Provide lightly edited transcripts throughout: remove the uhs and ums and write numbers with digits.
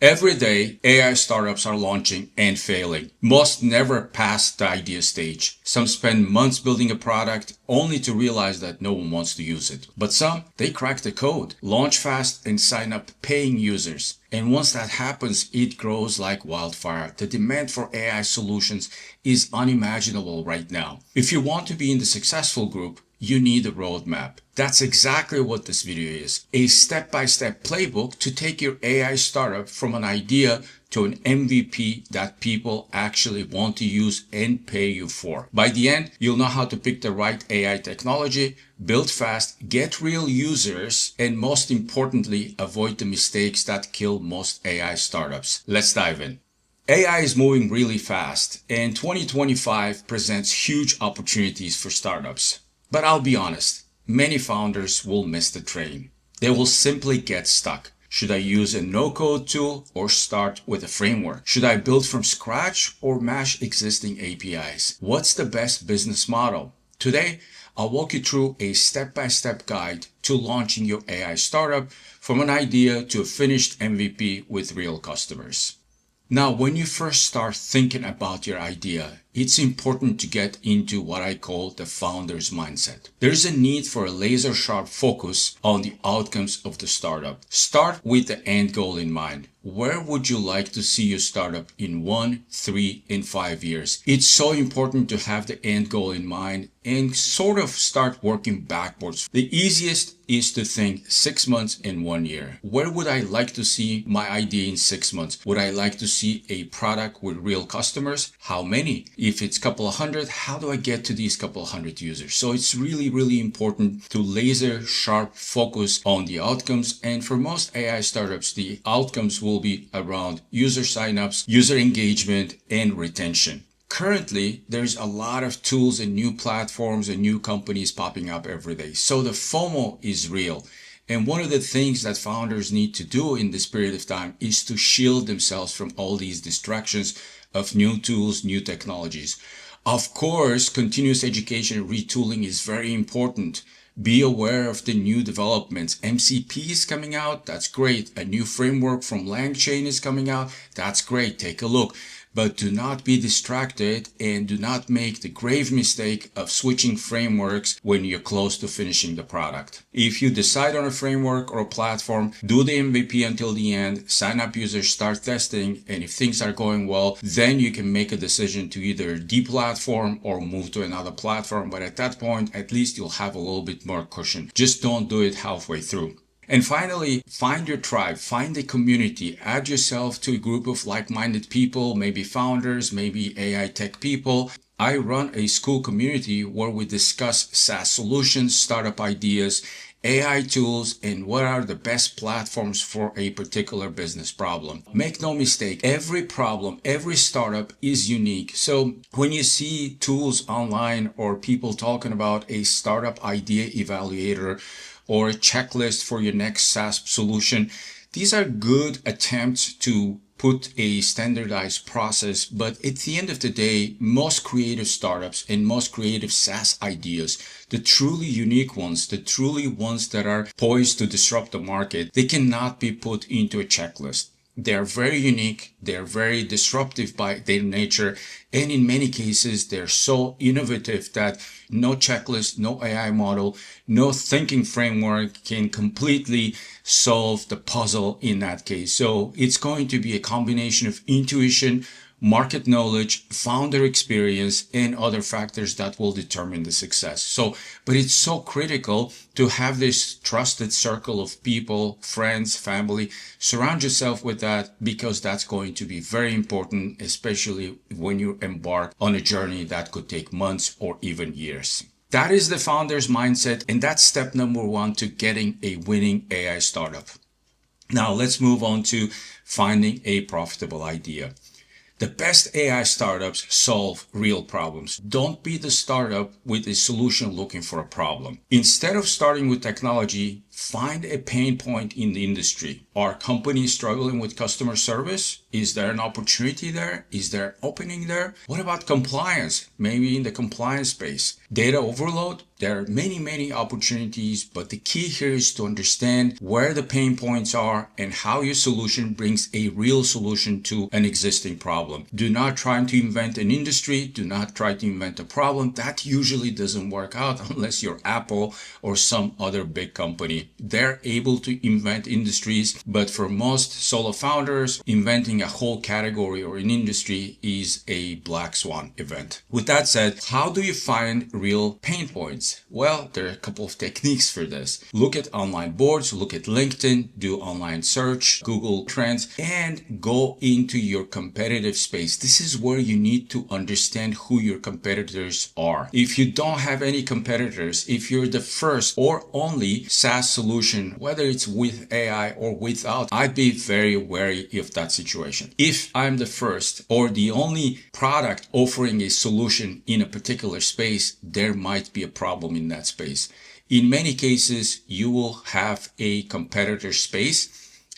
Every day, AI startups are launching and failing. Most never pass the idea stage. Some spend months building a product only to realize that no one wants to use it. But some, they crack the code, launch fast, and sign up paying users. And once that happens, it grows like wildfire. The demand for AI solutions is unimaginable right now. If you want to be in the successful group, you need a roadmap. That's exactly what this video is. A step-by-step playbook to take your AI startup from an idea to an MVP that people actually want to use and pay you for. By the end, you'll know how to pick the right AI technology, build fast, get real users, and most importantly, avoid the mistakes that kill most AI startups. Let's dive in. AI is moving really fast, and 2025 presents huge opportunities for startups. But I'll be honest, many founders will miss the train. They will simply get stuck. Should I use a no-code tool or start with a framework? Should I build from scratch or mash existing APIs? What's the best business model? Today, I'll walk you through a step-by-step guide to launching your AI startup from an idea to a finished MVP with real customers. Now, when you first start thinking about your idea, it's important to get into what I call the founder's mindset. There's a need for a laser-sharp focus on the outcomes of the startup. Start with the end goal in mind. Where would you like to see your startup in 1, 3, and 5 years? It's so important to have the end goal in mind and sort of start working backwards. The easiest is to think 6 months and 1 year. Where would I like to see my idea in 6 months? Would I like to see a product with real customers? How many? If it's a couple of hundred, how do I get to these couple of hundred users? So it's really, really important to laser sharp focus on the outcomes. And for most AI startups, the outcomes will be around user signups, user engagement, and retention. Currently, there's a lot of tools and new platforms and new companies popping up every day. So the FOMO is real. And one of the things that founders need to do in this period of time is to shield themselves from all these distractions of new tools, new technologies. Of course, continuous education and retooling is very important. Be aware of the new developments. MCP is coming out. That's great. A new framework from LangChain is coming out. That's great. Take a look. But do not be distracted and do not make the grave mistake of switching frameworks when you're close to finishing the product. If you decide on a framework or a platform, do the MVP until the end, sign up users, start testing, and if things are going well, then you can make a decision to either deplatform or move to another platform. But at that point, at least you'll have a little bit more cushion. Just don't do it halfway through. And finally, find your tribe, find a community, add yourself to a group of like-minded people, maybe founders, maybe AI tech people. I run a Skool community where we discuss SaaS solutions, startup ideas, AI tools, and what are the best platforms for a particular business problem. Make no mistake, every problem, every startup is unique. So when you see tools online or people talking about a startup idea evaluator, or a checklist for your next SaaS solution, these are good attempts to put a standardized process, but at the end of the day, most creative startups and most creative SaaS ideas, the truly unique ones, the truly ones that are poised to disrupt the market, they cannot be put into a checklist. They're very unique, they're very disruptive by their nature, and in many cases, they're so innovative that no checklist, no AI model, no thinking framework can completely solve the puzzle in that case. So it's going to be a combination of intuition, market knowledge, founder experience, and other factors that will determine the success. But it's so critical to have this trusted circle of people, friends, family. Surround yourself with that because that's going to be very important, especially when you embark on a journey that could take months or even years. That is the founder's mindset, and that's step number 1 to getting a winning AI startup. Now let's move on to finding a profitable idea. The best AI startups solve real problems. Don't be the startup with a solution looking for a problem. Instead of starting with technology, Find a pain point in the industry. Are companies struggling with customer service? Is there an opportunity there? Is there an opening there? What about compliance? Maybe in the compliance space. Data overload? There are many opportunities, but the key here is to understand where the pain points are and how your solution brings a real solution to an existing problem. Do not try to invent an industry. Do not try to invent a problem. That usually doesn't work out unless you're Apple or some other big company. They're able to invent industries, but for most solo founders, inventing a whole category or an industry is a black swan event. With that said, how do you find real pain points? Well, there are a couple of techniques for this. Look at online boards, look at LinkedIn, do online search, Google Trends, and go into your competitive space. This is where you need to understand who your competitors are. If you don't have any competitors, if you're the first or only SaaS solution, whether it's with AI or without, I'd be very wary of that situation. If I'm the first or the only product offering a solution in a particular space, there might be a problem in that space. In many cases, you will have a competitor space,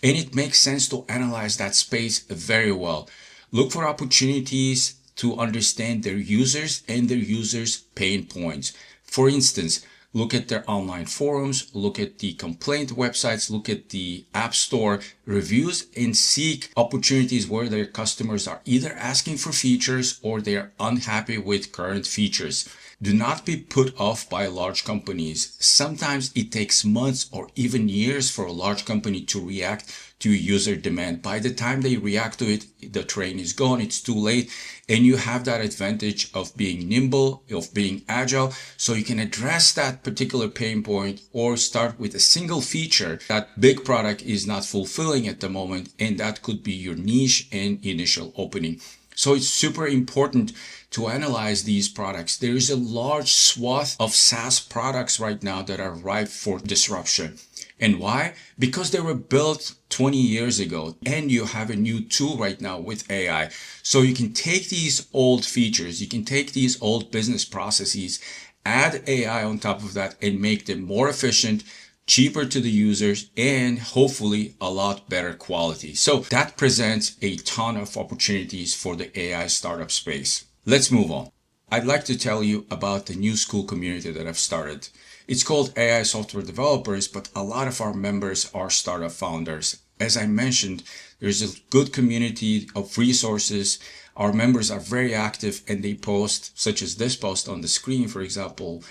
and it makes sense to analyze that space very well. Look for opportunities to understand their users and their users' pain points. For instance, look at their online forums, look at the complaint websites, look at the App Store reviews, and seek opportunities where their customers are either asking for features or they are unhappy with current features. Do not be put off by large companies. Sometimes it takes months or even years for a large company to react to user demand. By the time they react to it, the train is gone, it's too late, and you have that advantage of being nimble, of being agile, so you can address that particular pain point or start with a single feature that big product is not fulfilling at the moment, and that could be your niche and initial opening. So it's super important to analyze these products. There is a large swath of SaaS products right now that are ripe for disruption. And why? Because they were built 20 years ago, and you have a new tool right now with AI. So you can take these old features, you can take these old business processes, add AI on top of that, and make them more efficient, cheaper to the users, and hopefully a lot better quality. So that presents a ton of opportunities for the AI startup space. Let's move on. I'd like to tell you about the new school community that I've started. It's called AI Software Developers, but a lot of our members are startup founders. As I mentioned, there's a good community of resources. Our members are very active, and they post, such as this post on the screen, for example,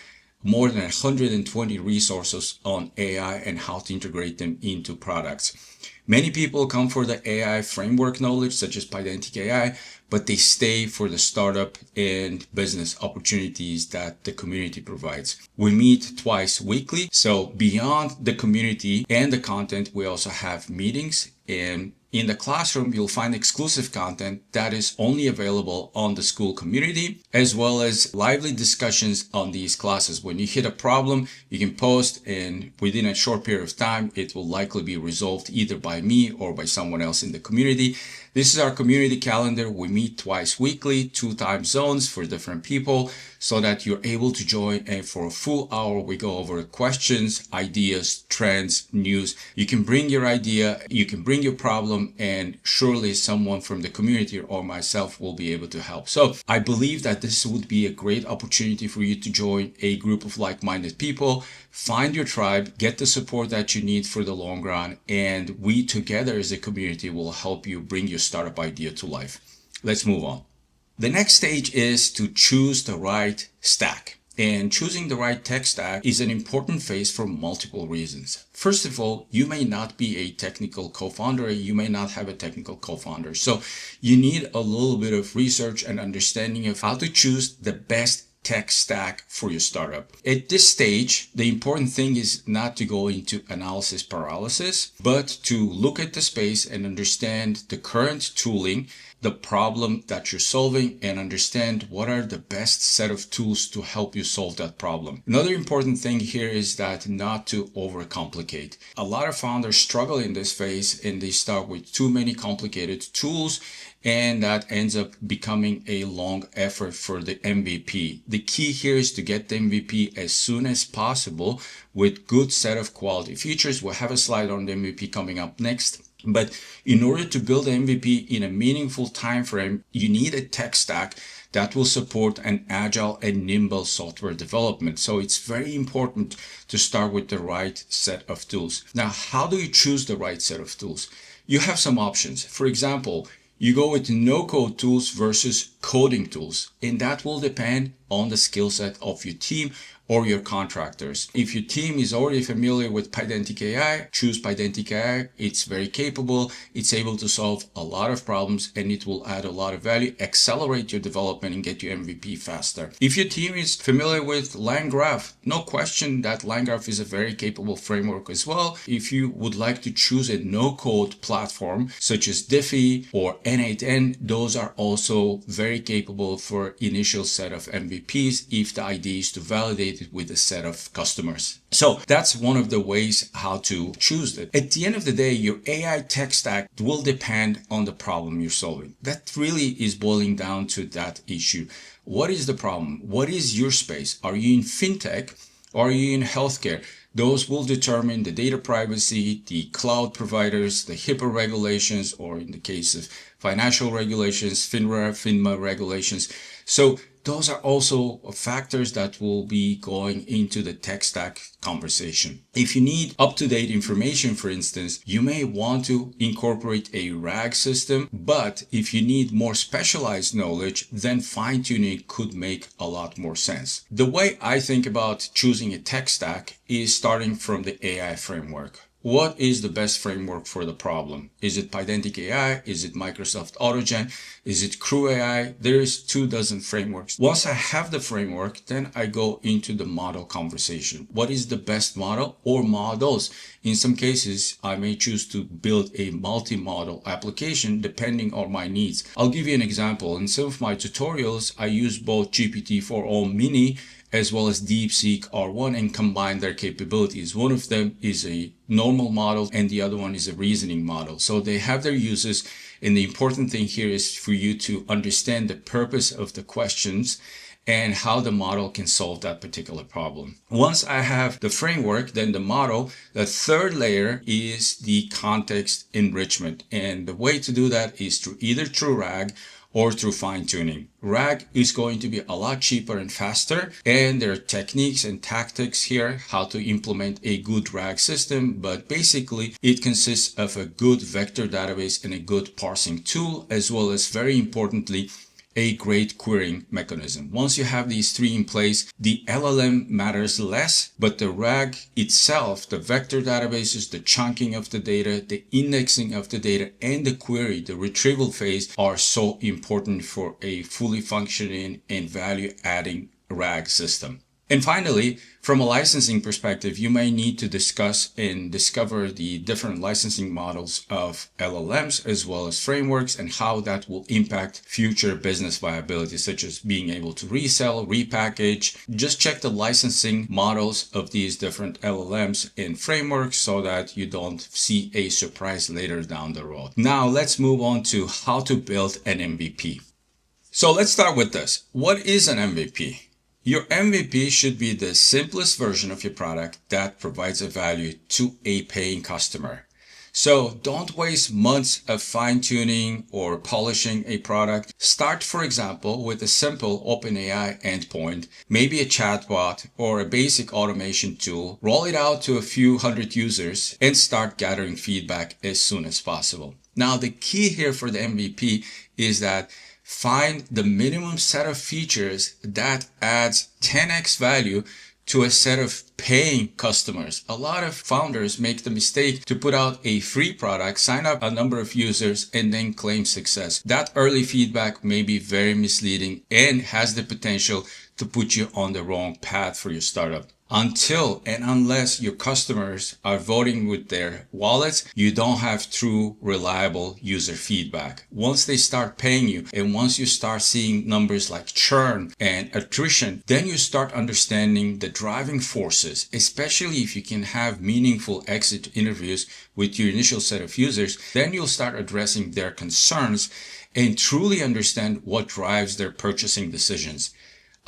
more than 120 resources on AI and how to integrate them into products. Many people come for the AI framework knowledge, such as Pydantic AI, but they stay for the startup and business opportunities that the community provides. We meet twice weekly, so beyond the community and the content, we also have meetings, and in the classroom, you'll find exclusive content that is only available on the school community, as well as lively discussions on these classes. When you hit a problem, you can post, and within a short period of time, it will likely be resolved either by me or by someone else in the community. This is our community calendar. We meet twice weekly, 2 time zones for different people, so that you're able to join, and for a full hour, we go over questions, ideas, trends, news. You can bring your idea, you can bring your problem, and surely someone from the community or myself will be able to help. So I believe that this would be a great opportunity for you to join a group of like-minded people, find your tribe, get the support that you need for the long run, and we together as a community will help you bring your startup idea to life. Let's move on. The next stage is to choose the right stack. And choosing the right tech stack is an important phase for multiple reasons. First of all, you may not be a technical co-founder, you may not have a technical co-founder. So you need a little bit of research and understanding of how to choose the best tech stack for your startup. At this stage, the important thing is not to go into analysis paralysis, but to look at the space and understand the current tooling, the problem that you're solving, and understand what are the best set of tools to help you solve that problem. Another important thing here is that not to overcomplicate. A lot of founders struggle in this phase, and they start with too many complicated tools, and that ends up becoming a long effort for the MVP. The key here is to get the MVP as soon as possible with good set of quality features. We'll have a slide on the MVP coming up next. But in order to build an MVP in a meaningful time frame, you need a tech stack that will support an agile and nimble software development. So it's very important to start with the right set of tools. Now, how do you choose the right set of tools? You have some options. For example, you go with no-code tools versus coding tools, and that will depend on the skill set of your team or your contractors. If your team is already familiar with Pydantic AI, choose Pydantic AI. It's very capable. It's able to solve a lot of problems, and it will add a lot of value, accelerate your development, and get your MVP faster. If your team is familiar with LangGraph, no question that LangGraph is a very capable framework as well. If you would like to choose a no-code platform such as Diffie or N8N, those are also very capable for initial set of MVPs if the idea is to validate it with a set of customers. So that's one of the ways how to choose it. At the end of the day, your AI tech stack will depend on the problem you're solving. That really is boiling down to that issue. What is the problem? What is your space? Are you in fintech or are you in healthcare? Those will determine the data privacy, the cloud providers, the HIPAA regulations, or in the case of financial regulations, FINMA regulations. So those are also factors that will be going into the tech stack conversation. If you need up-to-date information, for instance, you may want to incorporate a RAG system, but if you need more specialized knowledge, then fine-tuning could make a lot more sense. The way I think about choosing a tech stack is starting from the AI framework. What is the best framework for the problem? Is it Pydantic AI? Is it Microsoft AutoGen? Is it Crew AI? There is 24 frameworks. Once I have the framework, then I go into the model conversation. What is the best model or models? In some cases, I may choose to build a multi-model application depending on my needs. I'll give you an example. In some of my tutorials, I use both GPT-4o Mini as well as DeepSeek R1 and combine their capabilities. One of them is a normal model and the other one is a reasoning model. So they have their uses, and the important thing here is for you to understand the purpose of the questions and how the model can solve that particular problem. Once I have the framework, then the model, the third layer is the context enrichment. And the way to do that is either through RAG or through fine-tuning. RAG is going to be a lot cheaper and faster, and there are techniques and tactics here how to implement a good RAG system, but basically it consists of a good vector database and a good parsing tool, as well as, very importantly, a great querying mechanism. Once you have these three in place, the LLM matters less, but the RAG itself, the vector databases, the chunking of the data, the indexing of the data, and the query, the retrieval phase, are so important for a fully functioning and value-adding RAG system. And finally, from a licensing perspective, you may need to discuss and discover the different licensing models of LLMs as well as frameworks and how that will impact future business viability, such as being able to resell, repackage. Just check the licensing models of these different LLMs and frameworks so that you don't see a surprise later down the road. Now let's move on to how to build an MVP. So let's start with this. What is an MVP? Your MVP should be the simplest version of your product that provides a value to a paying customer. So don't waste months of fine-tuning or polishing a product. Start, for example, with a simple OpenAI endpoint, maybe a chatbot or a basic automation tool. Roll it out to a few hundred users and start gathering feedback as soon as possible. Now, the key here for the MVP is that find the minimum set of features that adds 10x value to a set of paying customers. A lot of founders make the mistake to put out a free product, sign up a number of users, and then claim success. That early feedback may be very misleading and has the potential to put you on the wrong path for your startup. Until and unless your customers are voting with their wallets, you don't have true, reliable user feedback. Once they start paying you, and once you start seeing numbers like churn and attrition, then you start understanding the driving forces, especially if you can have meaningful exit interviews with your initial set of users. Then you'll start addressing their concerns and truly understand what drives their purchasing decisions.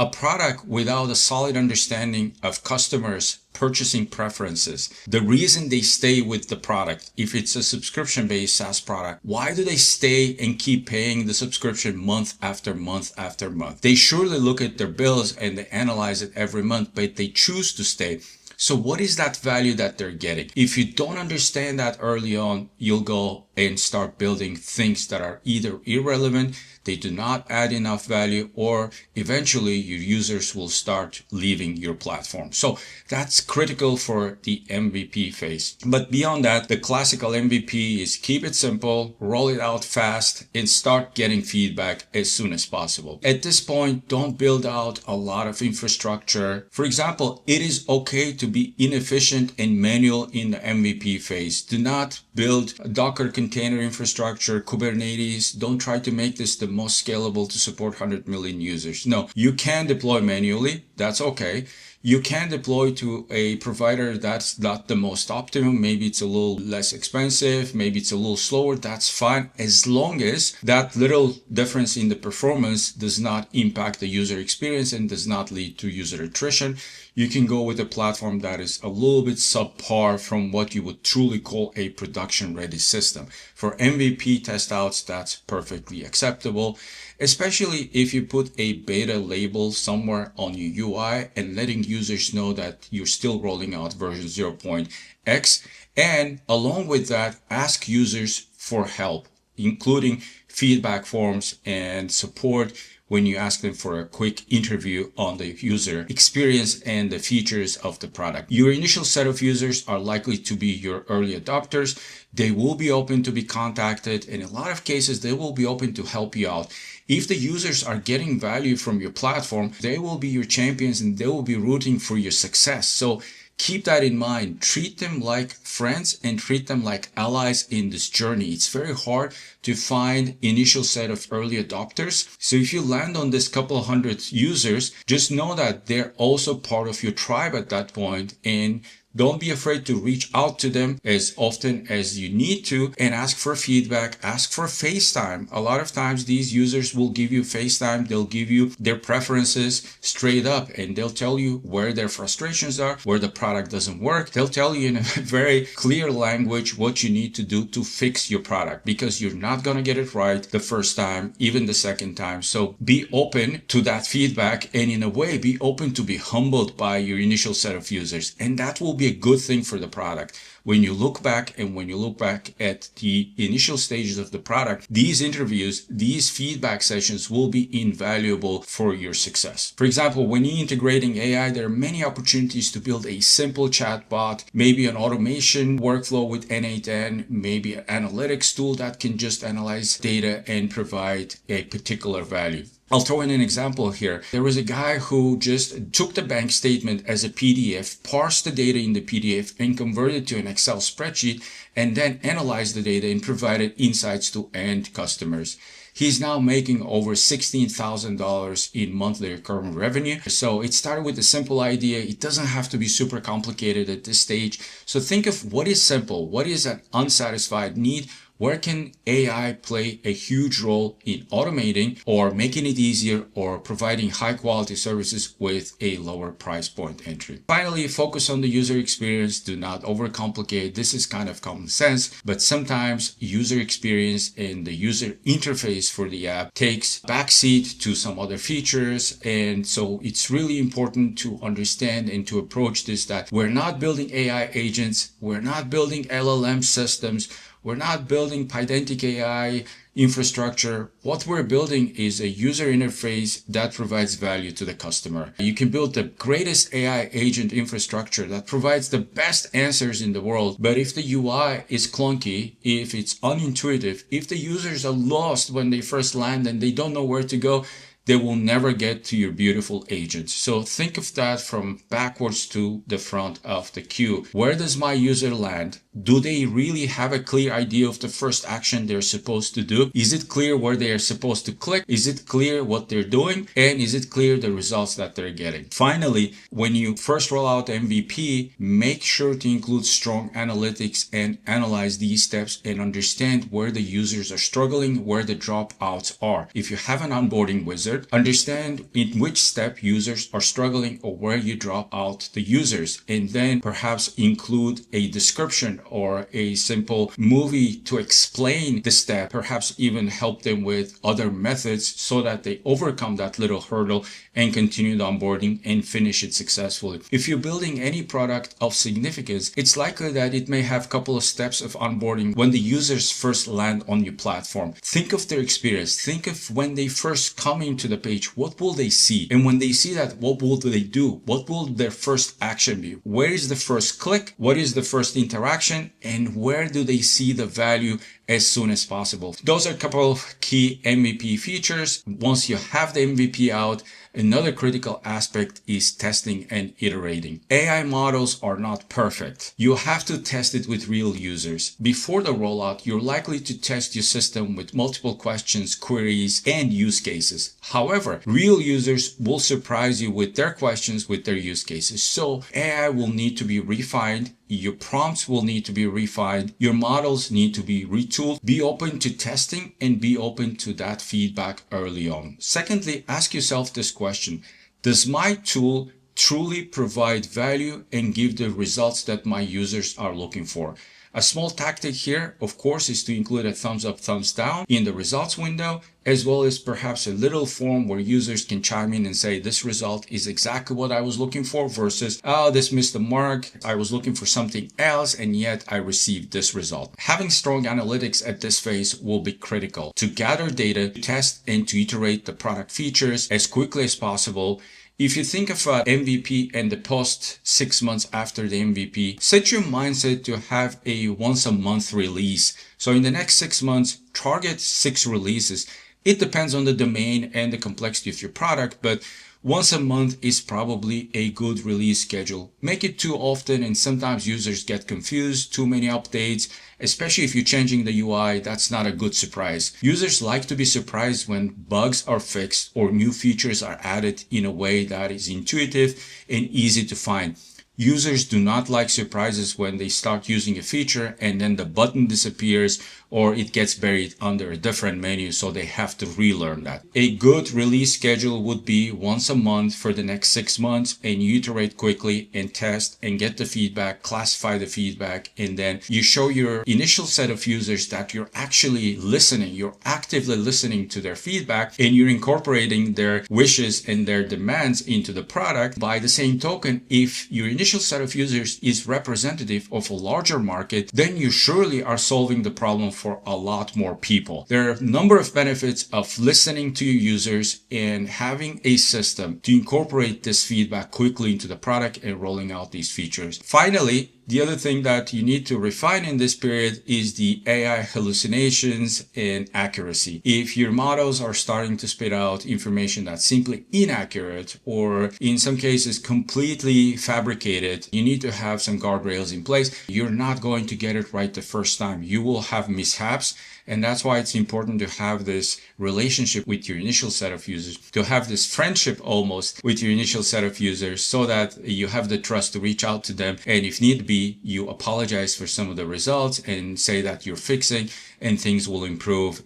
A product without a solid understanding of customers' purchasing preferences, the reason they stay with the product, if it's a subscription-based SaaS product, why do they stay and keep paying the subscription month after month after month? They surely look at their bills and they analyze it every month, but they choose to stay. So what is that value that they're getting? If you don't understand that early on, you'll go and start building things that are either irrelevant, they do not add enough value, or eventually your users will start leaving your platform. So that's critical for the MVP phase. But beyond that, the classical MVP is keep it simple, roll it out fast, and start getting feedback as soon as possible. At this point, don't build out a lot of infrastructure. For example, it is okay to be inefficient and manual in the MVP phase. Do not build a Docker container infrastructure, Kubernetes. Don't try to make this the most scalable to support 100 million users. No, you can deploy manually. That's okay. You can deploy to a provider that's not the most optimum. Maybe it's a little less expensive. Maybe it's a little slower. That's fine. As long as that little difference in the performance does not impact the user experience and does not lead to user attrition, you can go with a platform that is a little bit subpar from what you would truly call a production ready system. For MVP test outs, that's perfectly acceptable, especially if you put a beta label somewhere on your UI and letting users know that you're still rolling out version 0.x. And along with that, ask users for help, including feedback forms and support when you ask them for a quick interview on the user experience and the features of the product. Your initial set of users are likely to be your early adopters. They will be open to be contacted. In a lot of cases, they will be open to help you out. If the users are getting value from your platform, they will be your champions and they will be rooting for your success. So keep that in mind. Treat them like friends and treat them like allies in this journey. It's very hard to find initial set of early adopters. So if you land on this couple hundred users, just know that they're also part of your tribe at that point, and don't be afraid to reach out to them as often as you need to and ask for feedback, ask for FaceTime. A lot of times these users will give you FaceTime, they'll give you their preferences straight up, and they'll tell you where their frustrations are, where the product doesn't work. They'll tell you in a very clear language what you need to do to fix your product, because you're not going to get it right the first time, even the second time. So be open to that feedback, and in a way, be open to be humbled by your initial set of users. And that will be a good thing for the product. When you look back at the initial stages of the product, these interviews, these feedback sessions will be invaluable for your success. For example, when you're integrating AI, there are many opportunities to build a simple chatbot, maybe an automation workflow with N8N, maybe an analytics tool that can just analyze data and provide a particular value. I'll throw in an example here. There was a guy who just took the bank statement as a PDF, parsed the data in the PDF, and converted it to an Excel spreadsheet, and then analyzed the data and provided insights to end customers. He's now making over $16,000 in monthly recurring revenue. So it started with a simple idea. It doesn't have to be super complicated at this stage. So think of what is simple, what is an unsatisfied need. Where can AI play a huge role in automating or making it easier or providing high quality services with a lower price point entry? Finally, focus on the user experience. Do not overcomplicate. This is kind of common sense, but sometimes user experience and the user interface for the app takes backseat to some other features. And so it's really important to understand and to approach this, that we're not building AI agents. We're not building LLM systems. We're not building Pydantic AI infrastructure. What we're building is a user interface that provides value to the customer. You can build the greatest AI agent infrastructure that provides the best answers in the world, but if the UI is clunky, if it's unintuitive, if the users are lost when they first land and they don't know where to go, they will never get to your beautiful agent. So think of that from backwards to the front of the queue. Where does my user land? Do they really have a clear idea of the first action they're supposed to do? Is it clear where they are supposed to click? Is it clear what they're doing? And is it clear the results that they're getting? Finally, when you first roll out MVP, make sure to include strong analytics and analyze these steps and understand where the users are struggling, where the dropouts are. If you have an onboarding wizard, Third, understand in which step users are struggling or where you drop out the users, and then perhaps include a description or a simple movie to explain the step, perhaps even help them with other methods so that they overcome that little hurdle and continue the onboarding and finish it successfully. If you're building any product of significance, it's likely that it may have a couple of steps of onboarding when the users first land on your platform. Think of their experience. Think of when they first come into the page, what will they see? And when they see that, what will they do? What will their first action be? Where is the first click? What is the first interaction? And where do they see the value as soon as possible? Those are a couple of key MVP features. Once you have the MVP out, another critical aspect is testing and iterating. AI models are not perfect. You have to test it with real users. Before the rollout, you're likely to test your system with multiple questions, queries, and use cases. However, real users will surprise you with their questions, with their use cases. So AI will need to be refined. Your prompts will need to be refined. Your models need to be retooled. Be open to testing and be open to that feedback early on. Secondly, ask yourself this question: does my tool truly provide value and give the results that my users are looking for? A small tactic here, of course, is to include a thumbs up, thumbs down in the results window, as well as perhaps a little form where users can chime in and say, this result is exactly what I was looking for, versus, oh, this missed the mark. I was looking for something else, and yet I received this result. Having strong analytics at this phase will be critical to gather data, to test, and to iterate the product features as quickly as possible. If you think of MVP and the post 6 months after the MVP, set your mindset to have a once a month release. So in the next 6 months, target 6 releases. It depends on the domain and the complexity of your product, but once a month is probably a good release schedule. Make it too often and sometimes users get confused, too many updates, especially if you're changing the UI, that's not a good surprise. Users like to be surprised when bugs are fixed or new features are added in a way that is intuitive and easy to find. Users do not like surprises when they start using a feature and then the button disappears or it gets buried under a different menu, so they have to relearn that. A good release schedule would be once a month for the next 6 months, and you iterate quickly and test and get the feedback, classify the feedback, and then you show your initial set of users that you're actually listening, you're actively listening to their feedback, and you're incorporating their wishes and their demands into the product. By the same token, if your initial set of users is representative of a larger market, then you surely are solving the problem for a lot more people. There are a number of benefits of listening to your users and having a system to incorporate this feedback quickly into the product and rolling out these features. Finally, the other thing that you need to refine in this period is the AI hallucinations and accuracy. If your models are starting to spit out information that's simply inaccurate or in some cases completely fabricated, you need to have some guardrails in place. You're not going to get it right the first time. You will have mishaps. And that's why it's important to have this relationship with your initial set of users, to have this friendship almost with your initial set of users, so that you have the trust to reach out to them. And if need be, you apologize for some of the results and say that you're fixing, and things will improve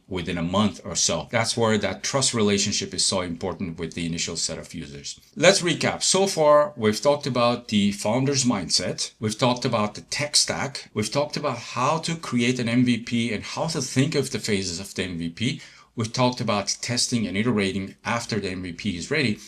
within a month or so. That's where that trust relationship is so important with the initial set of users. Let's recap. So far, we've talked about the founder's mindset. We've talked about the tech stack. We've talked about how to create an MVP and how to think of the phases of the MVP. We've talked about testing and iterating after the MVP is ready.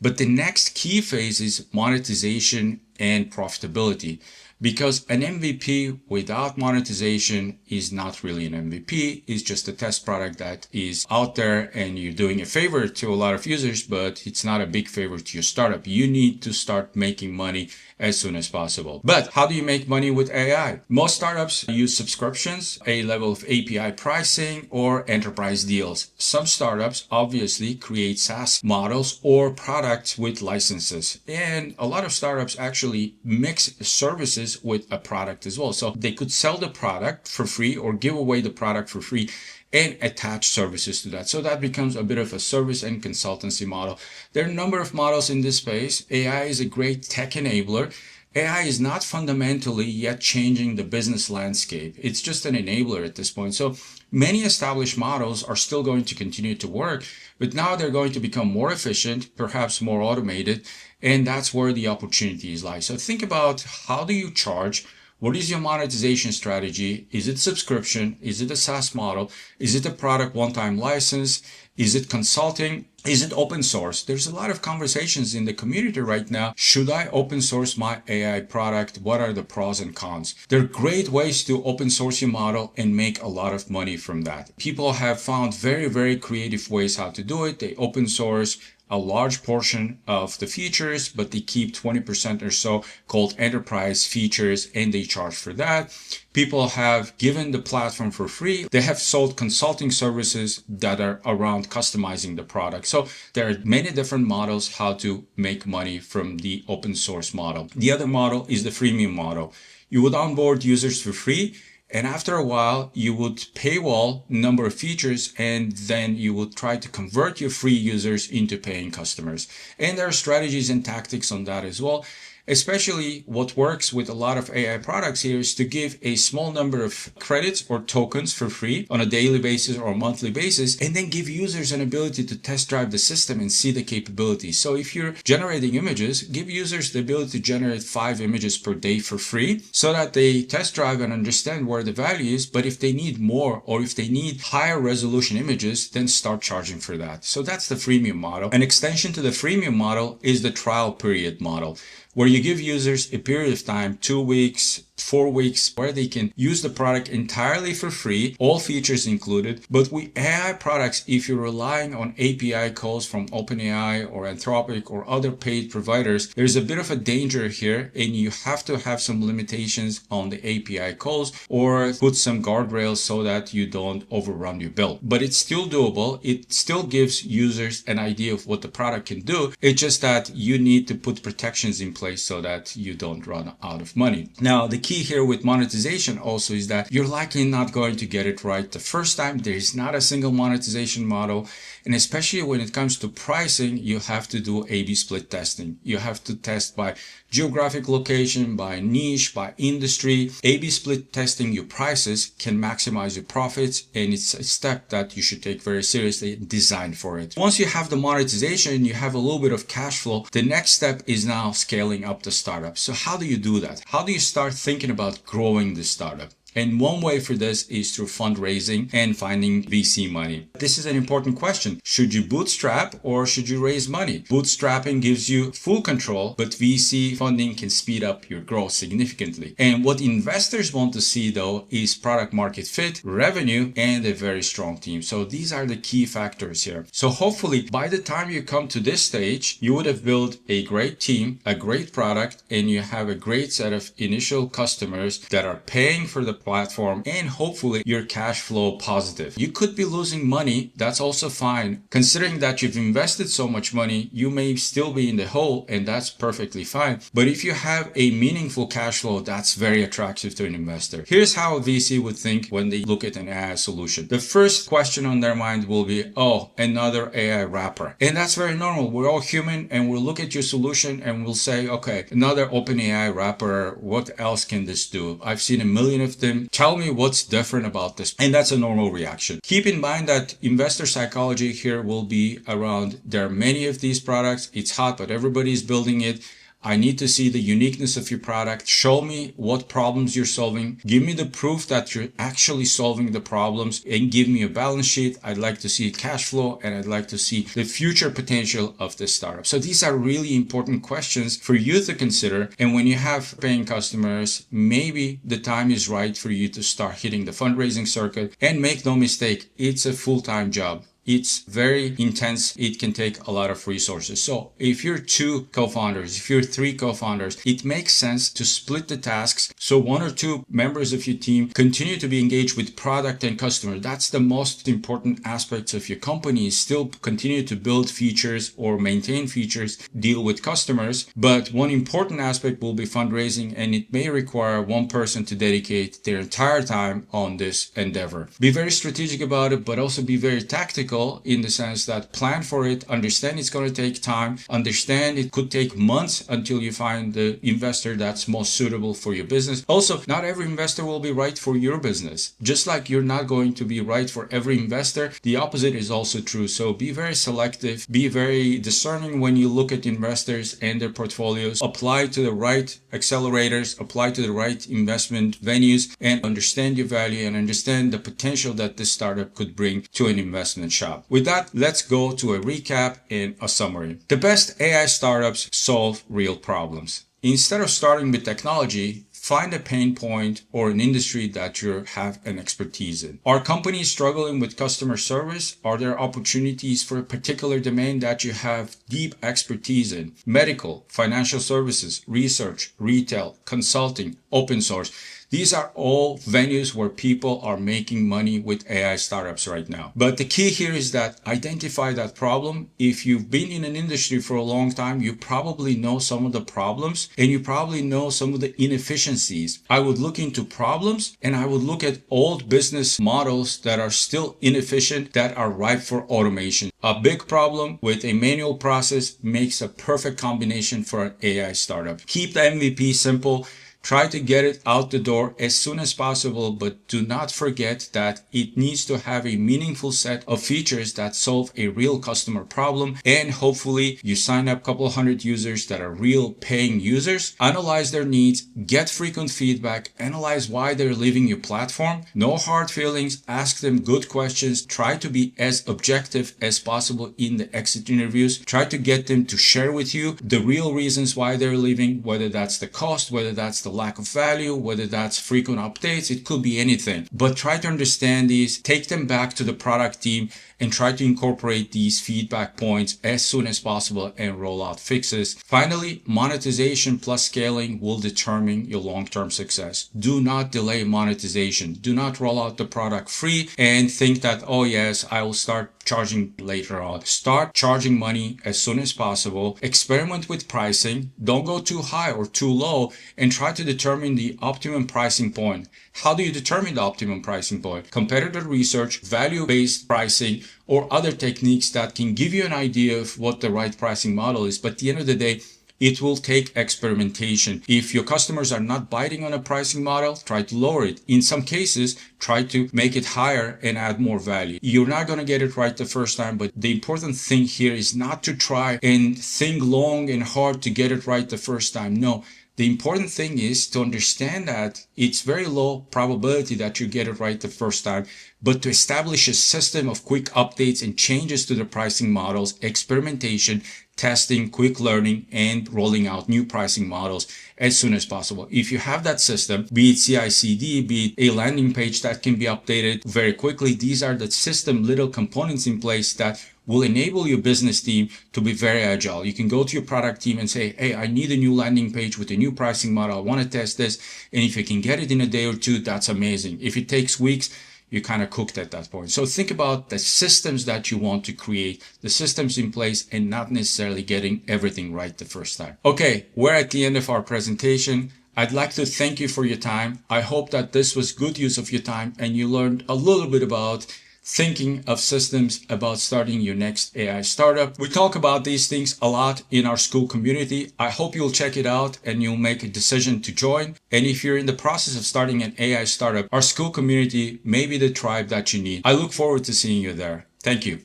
But the next key phase is monetization and profitability. Because an MVP without monetization is not really an MVP. It's just a test product that is out there and you're doing a favor to a lot of users, but it's not a big favor to your startup. You need to start making money as soon as possible. But how do you make money with AI? Most startups use subscriptions, a level of API pricing, or enterprise deals. Some startups obviously create SaaS models or products with licenses. And a lot of startups actually mix services with a product as well. So they could sell the product for free or give away the product for free and attach services to that. So that becomes a bit of a service and consultancy model. There are a number of models in this space. AI is a great tech enabler. AI is not fundamentally yet changing the business landscape. It's just an enabler at this point. So many established models are still going to continue to work, but now they're going to become more efficient, perhaps more automated, and that's where the opportunities lie. So think about, how do you charge? What is your monetization strategy? Is it subscription? Is it a SaaS model? Is it a product one-time license? Is it consulting? Is it open source? There's a lot of conversations in the community right now. Should I open source my AI product? What are the pros and cons? There are great ways to open source your model and make a lot of money from that. People have found very, very creative ways how to do it. They open source a large portion of the features, but they keep 20% or so called enterprise features, and they charge for that. People have given the platform for free. They have sold consulting services that are around customizing the product. So there are many different models how to make money from the open source model. The other model is the freemium model. You would onboard users for free, and after a while, you would paywall number of features, and then you would try to convert your free users into paying customers. And there are strategies and tactics on that as well. Especially what works with a lot of AI products here is to give a small number of credits or tokens for free on a daily basis or a monthly basis, and then give users an ability to test drive the system and see the capabilities. So if you're generating images, give users the ability to generate 5 images per day for free so that they test drive and understand where the value is. But if they need more, or if they need higher resolution images, then start charging for that. So that's the freemium model. An extension to the freemium model is the trial period model, where you give users a period of time, 2 weeks, 4 weeks, where they can use the product entirely for free, all features included. But with AI products, if you're relying on API calls from OpenAI or Anthropic or other paid providers, there's a bit of a danger here, and you have to have some limitations on the API calls or put some guardrails so that you don't overrun your build. But it's still doable. It still gives users an idea of what the product can do. It's just that you need to put protections in place so that you don't run out of money. Now, the key here with monetization also is that you're likely not going to get it right the first time. There is not a single monetization model. And especially when it comes to pricing, you have to do A/B split testing. You have to test by geographic location, by niche, by industry. A/B split testing your prices can maximize your profits, and it's a step that you should take very seriously and design for it. Once you have the monetization, you have a little bit of cash flow. The next step is now scaling up the startup. So how do you do that? How do you start thinking about growing the startup? And one way for this is through fundraising and finding VC money. This is an important question. Should you bootstrap or should you raise money? Bootstrapping gives you full control, but VC funding can speed up your growth significantly. And what investors want to see, though, is product market fit, revenue, and a very strong team. So these are the key factors here. So hopefully by the time you come to this stage, you would have built a great team, a great product, and you have a great set of initial customers that are paying for the platform, and hopefully your cash flow positive. You could be losing money. That's also fine. Considering that you've invested so much money, you may still be in the hole, and that's perfectly fine. But if you have a meaningful cash flow, that's very attractive to an investor. Here's how a VC would think when they look at an AI solution. The first question on their mind will be, oh, another AI wrapper. And that's very normal. We're all human, and we'll look at your solution and we'll say, okay, another OpenAI wrapper. What else can this do? I've seen a million of them. Tell me what's different about this. And that's a normal reaction. Keep in mind that investor psychology here will be around, there are many of these products. It's hot, but everybody's building it. I need to see the uniqueness of your product. Show me what problems you're solving. Give me the proof that you're actually solving the problems, and give me a balance sheet. I'd like to see cash flow, and I'd like to see the future potential of this startup. So these are really important questions for you to consider. And when you have paying customers, maybe the time is right for you to start hitting the fundraising circuit. And make no mistake, it's a full-time job. It's very intense. It can take a lot of resources. So if you're 2 co-founders, if you're 3 co-founders, it makes sense to split the tasks. So 1 or 2 members of your team continue to be engaged with product and customer. That's the most important aspects of your company, is still continue to build features or maintain features, deal with customers. But one important aspect will be fundraising, and it may require 1 person to dedicate their entire time on this endeavor. Be very strategic about it, but also be very tactical critical in the sense that plan for it, understand it's going to take time, understand it could take months until you find the investor that's most suitable for your business. Also, not every investor will be right for your business. Just like you're not going to be right for every investor, the opposite is also true. So be very selective, be very discerning when you look at investors and their portfolios, apply to the right accelerators, apply to the right investment venues, and understand your value and understand the potential that this startup could bring to an investment shop. With that, let's go to a recap and a summary. The best AI startups solve real problems. Instead of starting with technology, find a pain point or an industry that you have an expertise in. Are companies struggling with customer service? Are there opportunities for a particular domain that you have deep expertise in? Medical, financial services, research, retail, consulting, open source. These are all venues where people are making money with AI startups right now. But the key here is that identify that problem. If you've been in an industry for a long time, you probably know some of the problems and you probably know some of the inefficiencies. I would look into problems and I would look at old business models that are still inefficient, that are ripe for automation. A big problem with a manual process makes a perfect combination for an AI startup. Keep the MVP simple. Try to get it out the door as soon as possible, but do not forget that it needs to have a meaningful set of features that solve a real customer problem. And hopefully you sign up a couple hundred users that are real paying users. Analyze their needs, get frequent feedback, analyze why they're leaving your platform. No hard feelings, ask them good questions. Try to be as objective as possible in the exit interviews. Try to get them to share with you the real reasons why they're leaving, whether that's the cost, whether that's the lack of value, whether that's frequent updates, it could be anything. But try to understand these, take them back to the product team and try to incorporate these feedback points as soon as possible and roll out fixes. Finally, monetization plus scaling will determine your long-term success. Do not delay monetization. Do not roll out the product free and think that, oh yes, I will start charging later on. Start charging money as soon as possible. Experiment with pricing. Don't go too high or too low and try to determine the optimum pricing point. How do you determine the optimum pricing point? Competitor research, value-based pricing, or other techniques that can give you an idea of what the right pricing model is. But at the end of the day, it will take experimentation. If your customers are not biting on a pricing model, try to lower it. In some cases, try to make it higher and add more value. You're not going to get it right the first time, but the important thing here is not to try and think long and hard to get it right the first time. No. The important thing is to understand that it's very low probability that you get it right the first time, but to establish a system of quick updates and changes to the pricing models, experimentation, testing, quick learning, and rolling out new pricing models as soon as possible. If you have that system, be it CI/CD, be it a landing page that can be updated very quickly, these are the system little components in place that will enable your business team to be very agile. You can go to your product team and say, hey, I need a new landing page with a new pricing model. I want to test this. And if you can get it in a day or two, that's amazing. If it takes weeks, you're kind of cooked at that point. So think about the systems that you want to create, the systems in place, and not necessarily getting everything right the first time. Okay, we're at the end of our presentation. I'd like to thank you for your time. I hope that this was good use of your time and you learned a little bit about thinking of systems about starting your next AI startup. We talk about these things a lot in our Skool community. I hope you'll check it out and you'll make a decision to join. And if you're in the process of starting an AI startup, our Skool community may be the tribe that you need. I look forward to seeing you there. Thank you.